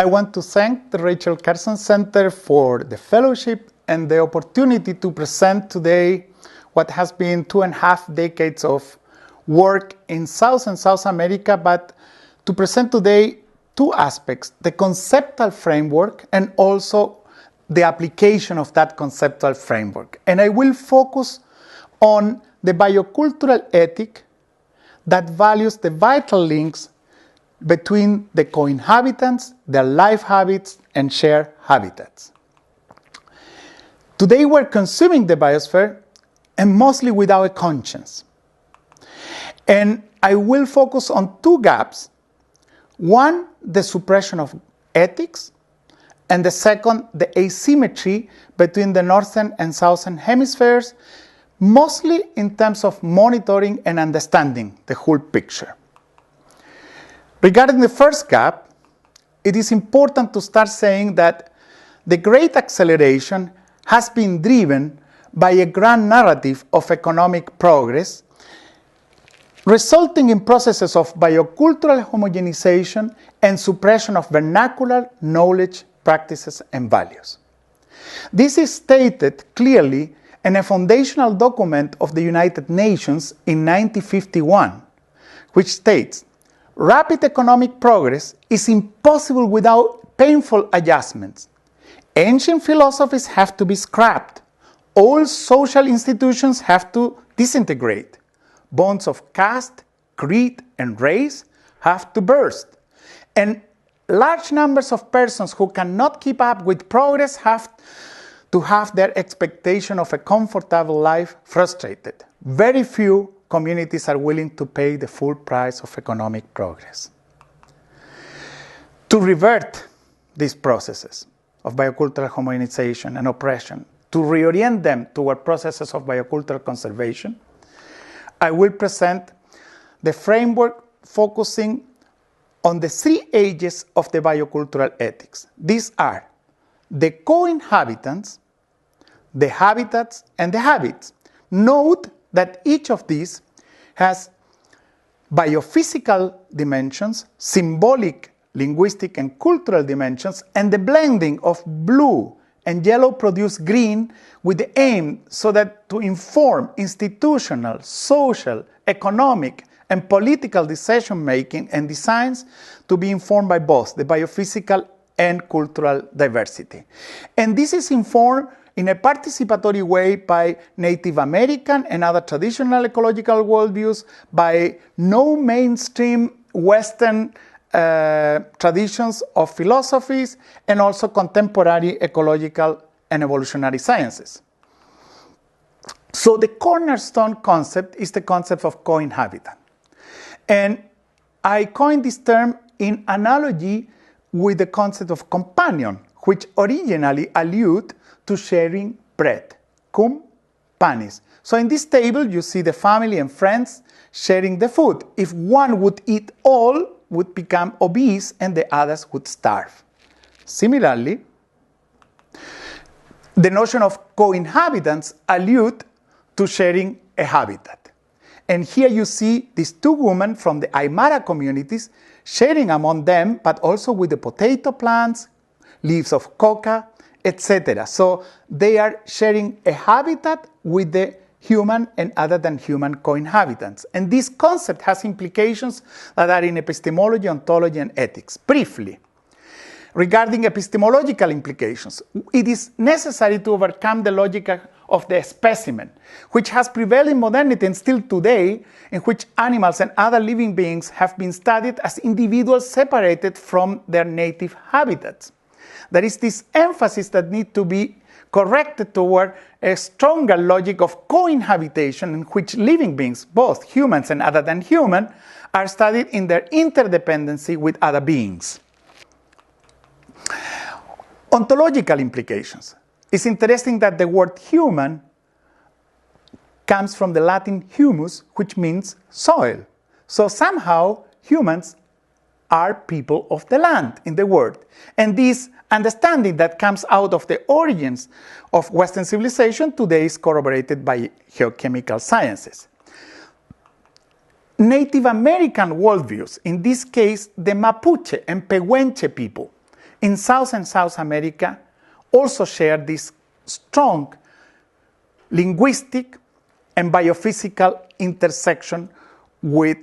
want to thank the Rachel Carson Center for the fellowship and the opportunity to present today what has been 2.5 decades of work in South and South America, but to present today two aspects, the conceptual framework and also the application of that conceptual framework. And I will focus on the biocultural ethic that values the vital links between the co-inhabitants, their life habits, and shared habitats. Today we're consuming the biosphere and mostly without a conscience. And I will focus on two gaps. One, the suppression of ethics, and the second, the asymmetry between the northern and southern hemispheres, mostly in terms of monitoring and understanding the whole picture. Regarding the first gap, it is important to start saying that the great acceleration has been driven by a grand narrative of economic progress, resulting in processes of biocultural homogenization and suppression of vernacular knowledge, practices, and values. This is stated clearly in a foundational document of the United Nations in 1951, which states, "Rapid economic progress is impossible without painful adjustments. Ancient philosophies have to be scrapped. All social institutions have to disintegrate. Bonds of caste, creed, and race have to burst. And large numbers of persons who cannot keep up with progress have to have their expectation of a comfortable life frustrated. Very few communities are willing to pay the full price of economic progress." To revert these processes of biocultural homogenization and oppression, to reorient them toward processes of biocultural conservation, I will present the framework focusing on the 3 ages of the biocultural ethics. These are the co-inhabitants, the habitats, and the habits. Note that each of these has biophysical dimensions, symbolic, linguistic, and cultural dimensions, and the blending of blue and yellow produce green with the aim so that to inform institutional, social, economic, and political decision-making and designs to be informed by both the biophysical and cultural diversity. And this is informed in a participatory way by Native American and other traditional ecological worldviews, by no mainstream Western traditions of philosophies, and also contemporary ecological and evolutionary sciences. So the cornerstone concept is the concept of co-inhabitant. And I coined this term in analogy with the concept of companion, which originally alluded to sharing bread, cum panis. So in this table, you see the family and friends sharing the food. If one would eat all, would become obese and the others would starve. Similarly, the notion of co-inhabitants allude to sharing a habitat. And here you see these 2 women from the Aymara communities sharing among them, but also with the potato plants, leaves of coca, etc. So they are sharing a habitat with the human and other than human co-inhabitants. And this concept has implications that are in epistemology, ontology, and ethics. Briefly, regarding epistemological implications, it is necessary to overcome the logic of the specimen, which has prevailed in modernity and still today, in which animals and other living beings have been studied as individuals separated from their native habitats. There is this emphasis that needs to be corrected toward a stronger logic of co-inhabitation in which living beings, both humans and other than human, are studied in their interdependency with other beings. Ontological implications. It's interesting that the word human comes from the Latin humus, which means soil. So somehow humans are people of the land in the world. And this understanding that comes out of the origins of Western civilization today is corroborated by geochemical sciences. Native American worldviews, in this case the Mapuche and Pehuenche people, in South and South America also share this strong linguistic and biophysical intersection with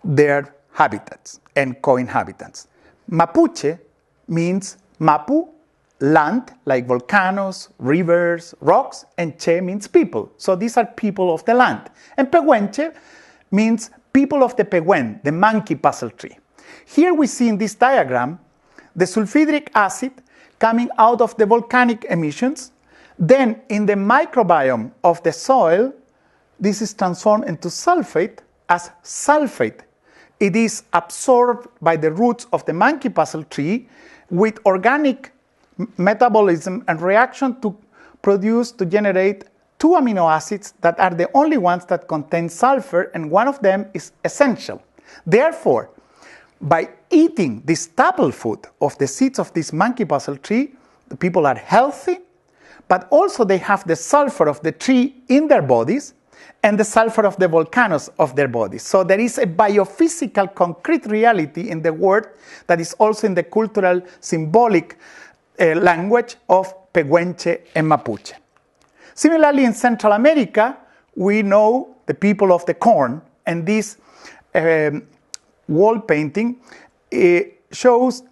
their habitats and co-inhabitants. Mapuche means Mapu, land, like volcanoes, rivers, rocks, and Che means people. So these are people of the land. And Pehuenche means people of the Pehuen, the monkey puzzle tree. Here we see in this diagram the sulfuric acid coming out of the volcanic emissions. Then in the microbiome of the soil, this is transformed into sulfate as sulfate. It is absorbed by the roots of the monkey puzzle tree with organic metabolism and reaction to generate 2 amino acids that are the only ones that contain sulfur, and one of them is essential. Therefore, by eating this staple food of the seeds of this monkey puzzle tree, the people are healthy, but also they have the sulfur of the tree in their bodies and the sulfur of the volcanoes of their bodies. So there is a biophysical concrete reality in the world that is also in the cultural symbolic language of Pehuenche and Mapuche. Similarly, in Central America, we know the people of the corn, and this wall painting shows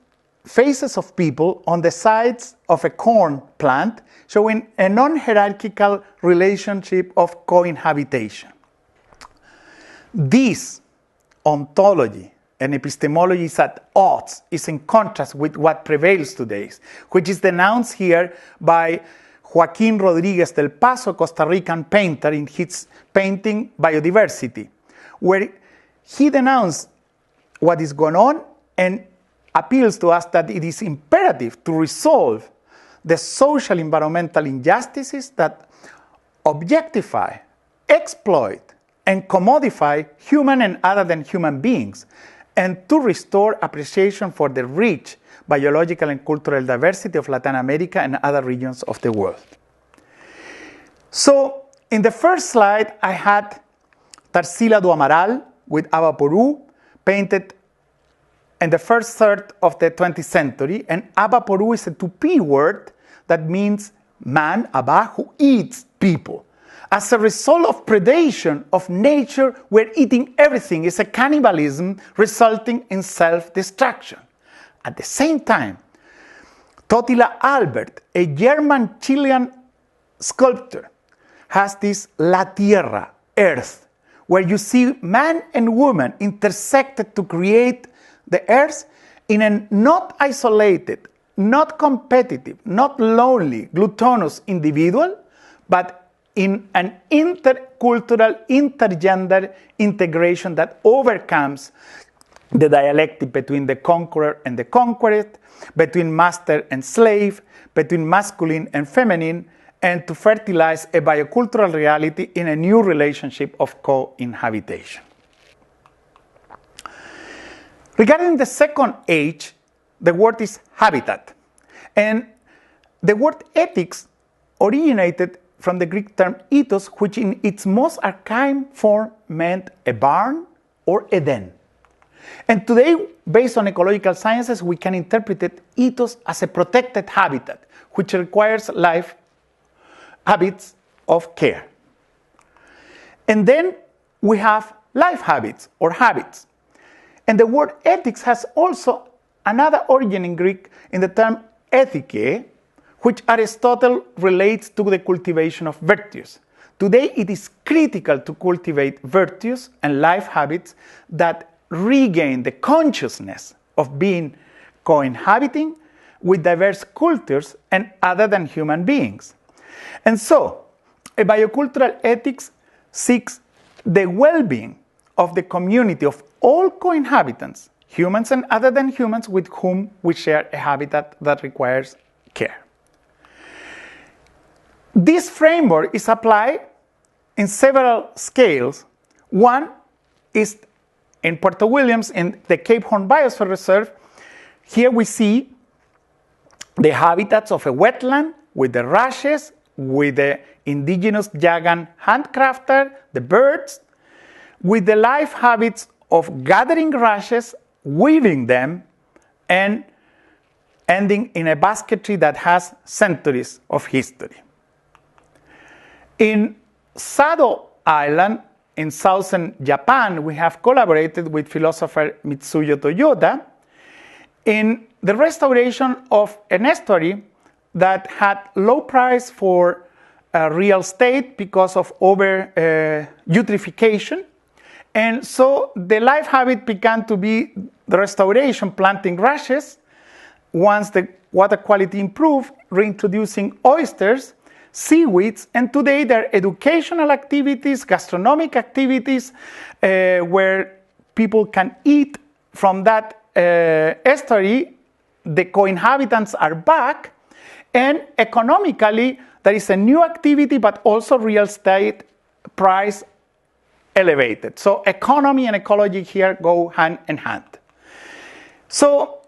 faces of people on the sides of a corn plant, showing a non-hierarchical relationship of co-inhabitation. This ontology and epistemology is at odds, is in contrast with what prevails today, which is denounced here by Joaquín Rodríguez del Paso, Costa Rican painter, in his painting Biodiversity, where he denounced what is going on and appeals to us that it is imperative to resolve the social environmental injustices that objectify, exploit, and commodify human and other than human beings, and to restore appreciation for the rich biological and cultural diversity of Latin America and other regions of the world. So, in the first slide, I had Tarsila do Amaral with Abaporu, painted in the first third of the 20th century, and Abaporu is a Tupi word that means man, Aba, who eats people. As a result of predation of nature, we're eating everything. It's a cannibalism resulting in self-destruction. At the same time, Totila Albert, a German-Chilean sculptor, has this La Tierra, earth, where you see man and woman intersected to create the earth in a not isolated, not competitive, not lonely, gluttonous individual, but in an intercultural, intergender integration that overcomes the dialectic between the conqueror and the conquered, between master and slave, between masculine and feminine, and to fertilize a biocultural reality in a new relationship of co-inhabitation. Regarding the second H, the word is habitat. And the word ethics originated from the Greek term ethos, which in its most archaic form meant a barn or a den. And today, based on ecological sciences, we can interpret ethos as a protected habitat, which requires life habits of care. And then we have life habits or habits. And the word ethics has also another origin in Greek in the term ethike, which Aristotle relates to the cultivation of virtues. Today, it is critical to cultivate virtues and life habits that regain the consciousness of being co-inhabiting with diverse cultures and other than human beings. And so, a biocultural ethics seeks the well-being of the community of all co-inhabitants, humans and other than humans with whom we share a habitat that requires care. This framework is applied in several scales. One is in Puerto Williams in the Cape Horn Biosphere Reserve. Here we see the habitats of a wetland with the rushes, with the indigenous Yagan handcrafter, the birds, with the life habits of gathering rushes, weaving them, and ending in a basketry that has centuries of history. In Sado Island, in southern Japan, we have collaborated with philosopher Mitsuyo Toyota in the restoration of an estuary that had low price for real estate because of eutrophication. And so the life habit began to be the restoration, planting rushes. Once the water quality improved, reintroducing oysters, seaweeds, and today there are educational activities, gastronomic activities, where people can eat from that estuary. The co-inhabitants are back, and economically there is a new activity, but also real estate price elevated. So economy and ecology here go hand in hand. So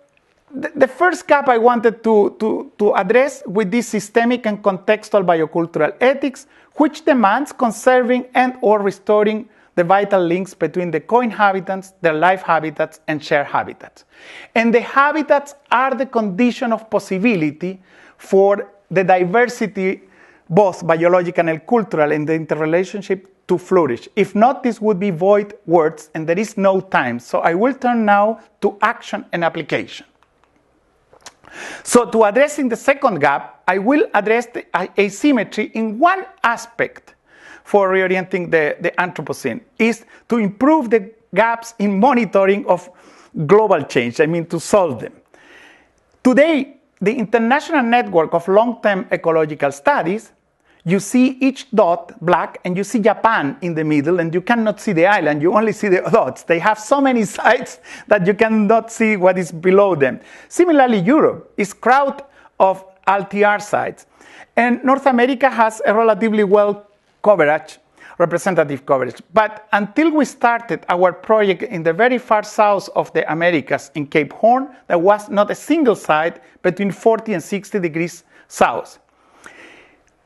the first gap I wanted to address with this systemic and contextual biocultural ethics, which demands conserving and or restoring the vital links between the co-inhabitants, their life habitats, and shared habitats. And the habitats are the condition of possibility for the diversity, both biological and cultural, in the interrelationship to flourish. If not, this would be void words, and there is no time. So I will turn now to action and application. So to addressing the second gap, I will address the asymmetry in one aspect for reorienting the Anthropocene, is to improve the gaps in monitoring of global change, to solve them. Today, the International Network of Long-Term Ecological Studies, you see each dot black, and you see Japan in the middle, and you cannot see the island, you only see the dots. They have so many sites that you cannot see what is below them. Similarly, Europe is crowded of LTR sites, and North America has a relatively well coverage, representative coverage. But until we started our project in the very far south of the Americas in Cape Horn, there was not a single site between 40 and 60 degrees south.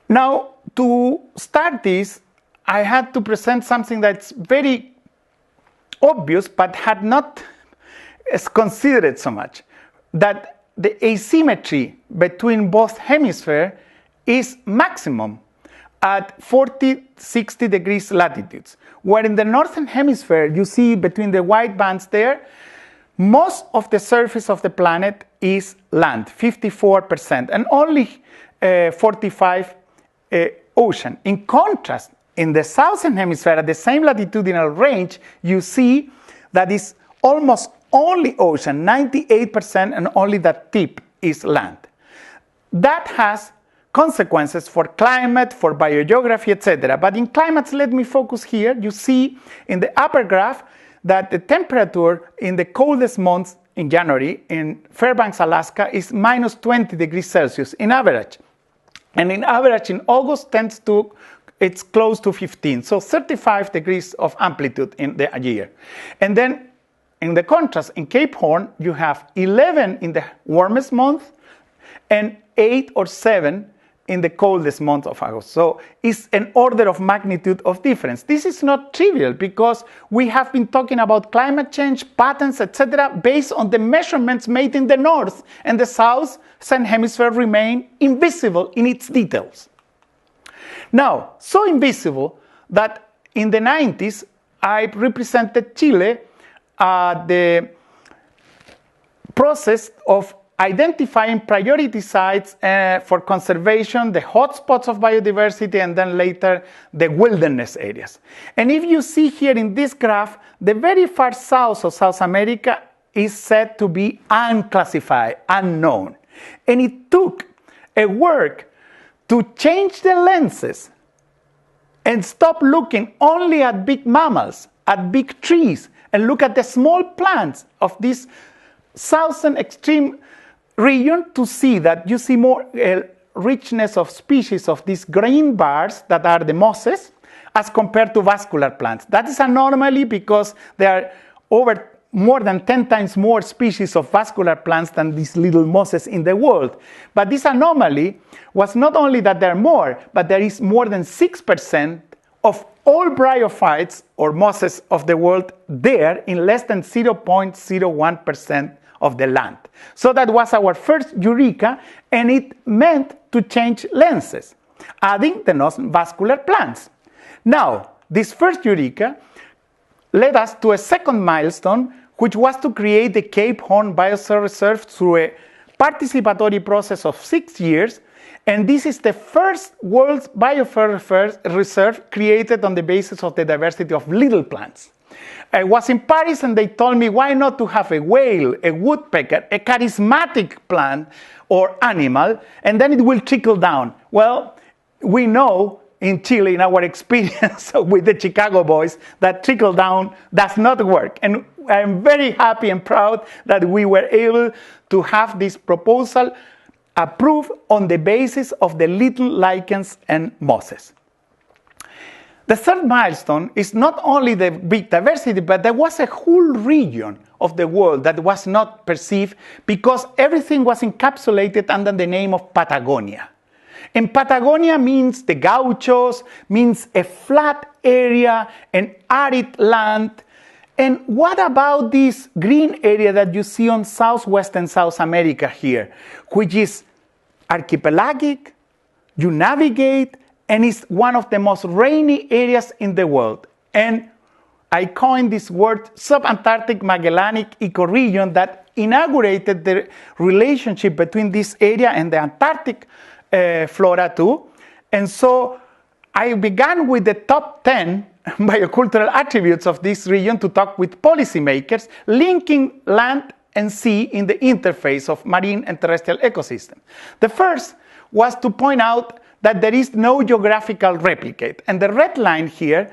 Now, to start this, I had to present something that's very obvious, but had not considered so much, that the asymmetry between both hemispheres is maximum at 40, 60 degrees latitudes, where in the northern hemisphere, you see between the white bands there, most of the surface of the planet is land, 54%, and only 45% ocean. In contrast, in the southern hemisphere, at the same latitudinal range, you see that is almost only ocean, 98%, and only the tip is land. That has consequences for climate, for biogeography, etc. But in climates, let me focus here. You see in the upper graph that the temperature in the coldest months in January in Fairbanks, Alaska, is minus 20 degrees Celsius in average. And in average in August it's close to 15, so 35 degrees of amplitude in the year. And then in the contrast, in Cape Horn, you have 11 in the warmest month and 8 or 7 in the coldest month of August. So it's an order of magnitude of difference. This is not trivial because we have been talking about climate change, patterns, etc., based on the measurements made in the north, and the southern hemisphere remain invisible in its details. Now, so invisible that in the 90s, I represented Chile the process of identifying priority sites for conservation, the hotspots of biodiversity, and then later the wilderness areas. And if you see here in this graph, the very far south of South America is said to be unclassified, unknown. And it took a work to change the lenses and stop looking only at big mammals, at big trees, and look at the small plants of this southern extreme region to see that you see more richness of species of these green bars that are the mosses as compared to vascular plants. That is anomaly because there are more than 10 times more species of vascular plants than these little mosses in the world. But this anomaly was not only that there are more, but there is more than 6% of all bryophytes or mosses of the world there in less than 0.01% of the land. So that was our first eureka, and it meant to change lenses, adding the non-vascular plants. Now, this first eureka led us to a second milestone, which was to create the Cape Horn Biosphere Reserve through a participatory process of 6 years. And this is the first world's biosphere reserve created on the basis of the diversity of little plants. I was in Paris and they told me, why not to have a whale, a woodpecker, a charismatic plant or animal, and then it will trickle down. Well, we know in Chile, in our experience with the Chicago boys, that trickle down does not work. And I'm very happy and proud that we were able to have this proposal approved on the basis of the little lichens and mosses. The third milestone is not only the big diversity, but there was a whole region of the world that was not perceived because everything was encapsulated under the name of Patagonia. And Patagonia means the gauchos, means a flat area, an arid land. And what about this green area that you see on southwestern South America here, which is archipelagic, you navigate, and it's one of the most rainy areas in the world. And I coined this word subantarctic Magellanic ecoregion that inaugurated the relationship between this area and the Antarctic flora too. And so I began with the top 10 biocultural attributes of this region to talk with policymakers, linking land and sea in the interface of marine and terrestrial ecosystem. The first was to point out that there is no geographical replicate. And the red line here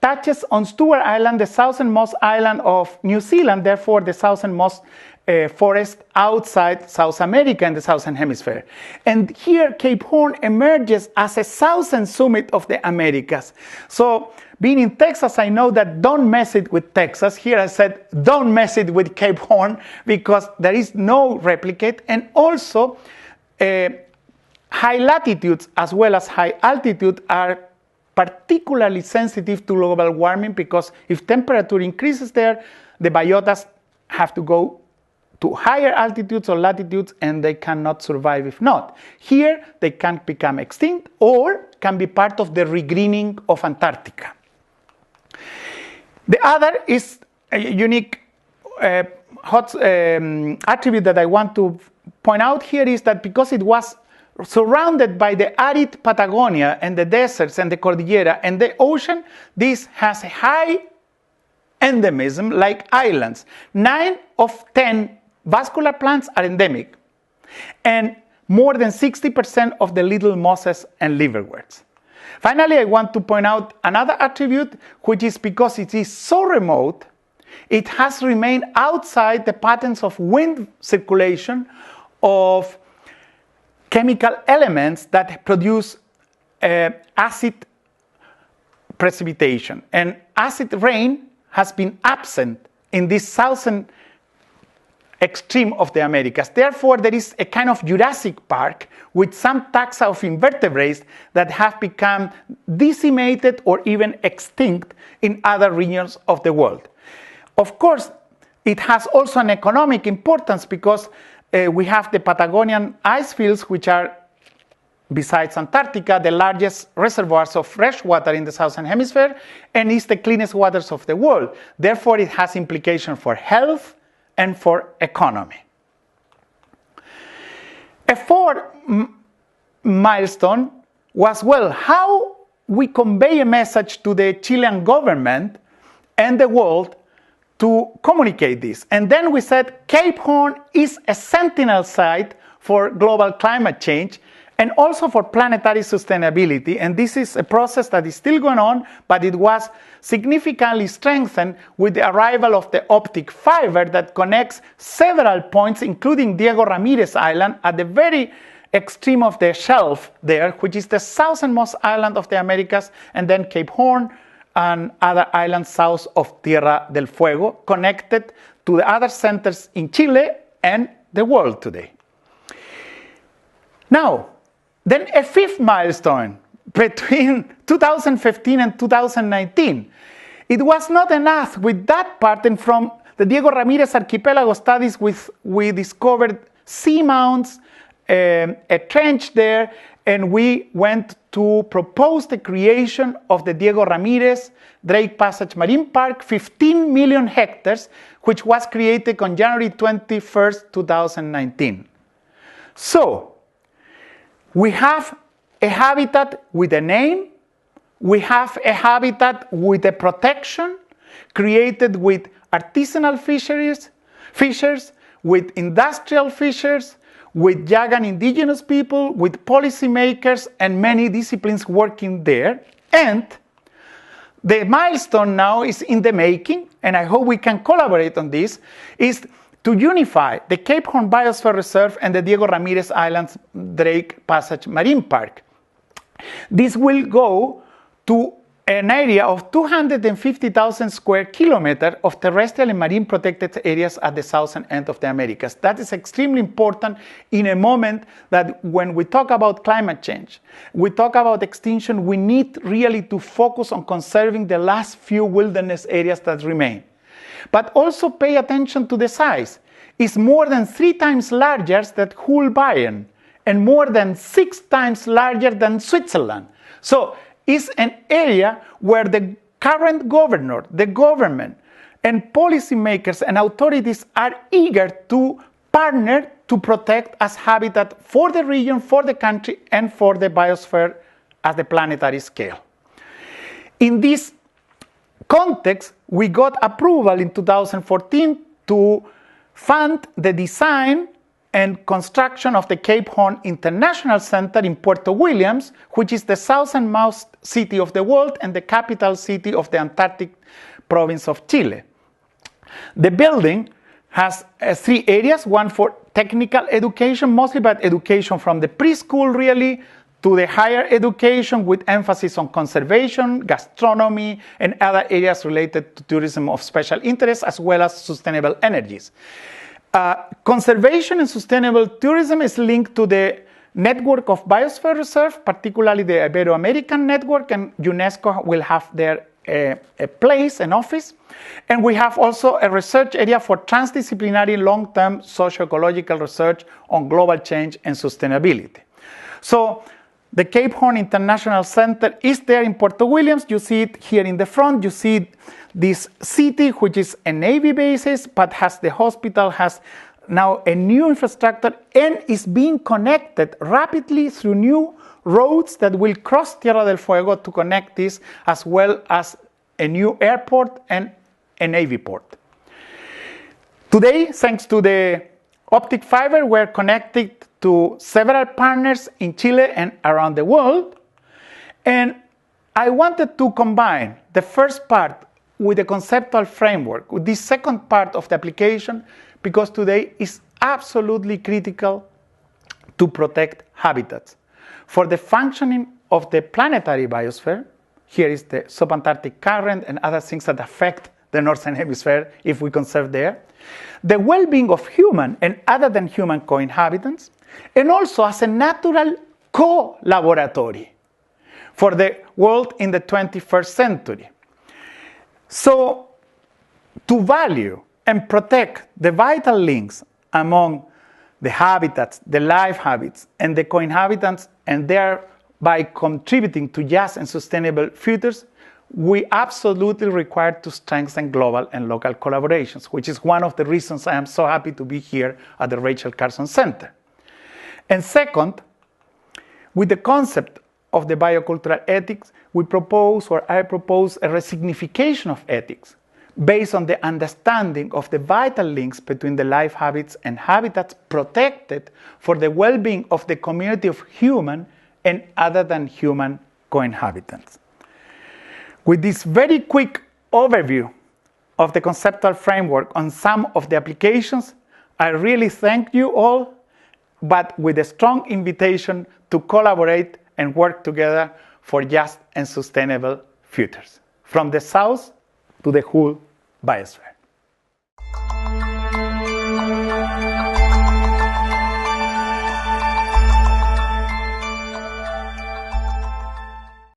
touches on Stewart Island, the southernmost island of New Zealand, therefore the southernmost forest outside South America in the southern hemisphere. And here Cape Horn emerges as a southern summit of the Americas. So being in Texas, I know that don't mess it with Texas. Here I said don't mess it with Cape Horn because there is no replicate. And also high latitudes as well as high altitude are particularly sensitive to global warming because if temperature increases there, the biotas have to go to higher altitudes or latitudes and they cannot survive if not. Here, they can become extinct or can be part of the regreening of Antarctica. The other is a unique attribute that I want to point out here is that because it was surrounded by the arid Patagonia and the deserts and the Cordillera and the ocean, this has a high endemism like islands. 9 of 10 vascular plants are endemic, and more than 60% of the little mosses and liverworts. Finally, I want to point out another attribute, which is because it is so remote, it has remained outside the patterns of wind circulation of chemical elements that produce acid precipitation. And acid rain has been absent in this southern extreme of the Americas. Therefore, there is a kind of Jurassic Park with some taxa of invertebrates that have become decimated or even extinct in other regions of the world. Of course, it has also an economic importance because we have the Patagonian ice fields, which are, besides Antarctica, the largest reservoirs of fresh water in the southern hemisphere and is the cleanest waters of the world. Therefore, it has implications for health and for economy. A fourth milestone was, well, how we convey a message to the Chilean government and the world to communicate this. And then we said Cape Horn is a sentinel site for global climate change and also for planetary sustainability. And this is a process that is still going on, but it was significantly strengthened with the arrival of the optic fiber that connects several points, including Diego Ramirez Island at the very extreme of the shelf there, which is the southernmost island of the Americas, and then Cape Horn and other islands south of Tierra del Fuego, connected to the other centers in Chile and the world today. Now, then a fifth milestone between 2015 and 2019. It was not enough with that pattern from the Diego Ramirez Archipelago studies, we discovered seamounts, a trench there, and we went to propose the creation of the Diego Ramirez Drake Passage Marine Park, 15 million hectares, which was created on January 21st, 2019. So, we have a habitat with a name, we have a habitat with a protection, created with artisanal fishers, with industrial fishers, with Yagan indigenous people, with policymakers, and many disciplines working there. And the milestone now is in the making, and I hope we can collaborate on this, is to unify the Cape Horn Biosphere Reserve and the Diego Ramirez Islands Drake Passage Marine Park. This will go to an area of 250,000 square kilometers of terrestrial and marine protected areas at the southern end of the Americas. That is extremely important in a moment that when we talk about climate change, we talk about extinction, we need really to focus on conserving the last few wilderness areas that remain. But also pay attention to the size. It's more than 3 times larger than whole Bayern and more than 6 times larger than Switzerland. So is an area where the current governor, the government, and policymakers and authorities are eager to partner to protect as habitat for the region, for the country, and for the biosphere at the planetary scale. In this context, we got approval in 2014 to fund the design and construction of the Cape Horn International Center in Puerto Williams, which is the southernmost city of the world and the capital city of the Antarctic province of Chile. The building has 3 areas, one for technical education, mostly but education from the preschool really to the higher education with emphasis on conservation, gastronomy, and other areas related to tourism of special interest, as well as sustainable energies. Conservation and sustainable tourism is linked to the network of biosphere reserve, particularly the Ibero-American network, and UNESCO will have there a place, an office. And we have also a research area for transdisciplinary long-term socio-ecological research on global change and sustainability. So the Cape Horn International Center is there in Puerto Williams. You see it here in the front. You see this city, which is a Navy basis, but has the hospital, has now a new infrastructure, and is being connected rapidly through new roads that will cross Tierra del Fuego to connect this, as well as a new airport and a Navy port. Today, thanks to the optic fiber, we're connected to several partners in Chile and around the world. And I wanted to combine the first part with the conceptual framework, with this second part of the application, because today is absolutely critical to protect habitats. For the functioning of the planetary biosphere, here is the subantarctic current and other things that affect the northern hemisphere if we conserve there, the well-being of human and other than human co-inhabitants, and also as a natural co-laboratory for the world in the 21st century. So, to value and protect the vital links among the habitats, the life habits, and the co-inhabitants, and thereby contributing to just and sustainable futures, we absolutely require to strengthen global and local collaborations, which is one of the reasons I am so happy to be here at the Rachel Carson Center. And second, with the concept of the biocultural ethics, I propose a resignification of ethics based on the understanding of the vital links between the life habits and habitats protected for the well-being of the community of human and other than human co-inhabitants. With this very quick overview of the conceptual framework on some of the applications, I really thank you all, but with a strong invitation to collaborate and work together for just and sustainable futures, from the south to the whole biosphere.